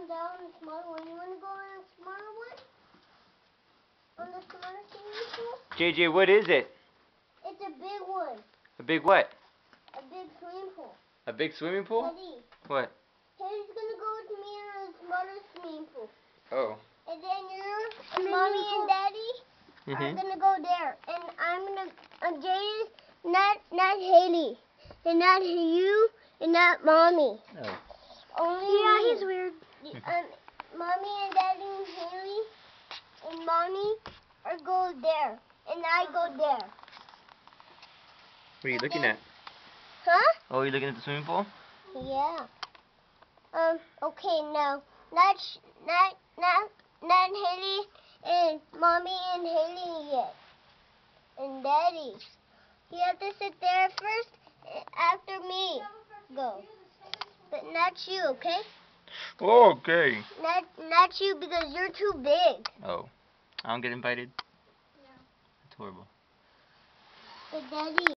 down the smaller one. You want to go on a smaller one? On the smaller swimming pool? JJ, what is it? It's a big one. A big what? A big swimming pool. A big swimming pool? Daddy. What? Daddy's gonna go with me in a smaller swimming pool. Oh. And then you, Mommy and Daddy are gonna go there. And I'm gonna, Jade, not Haley. And not you, and not Mommy. Oh. Only me. He's weird. Mommy and Daddy and Haley and Mommy are go there. And I go there. What are you looking at? Huh? Oh, you're looking at the swimming pool? Yeah. Okay, now, not Haley and Mommy and Haley yet. And Daddy. You have to sit there first after me. Go. But not you, okay? Okay. Not you because you're too big. Oh. I don't get invited? Yeah. That's horrible. But Daddy.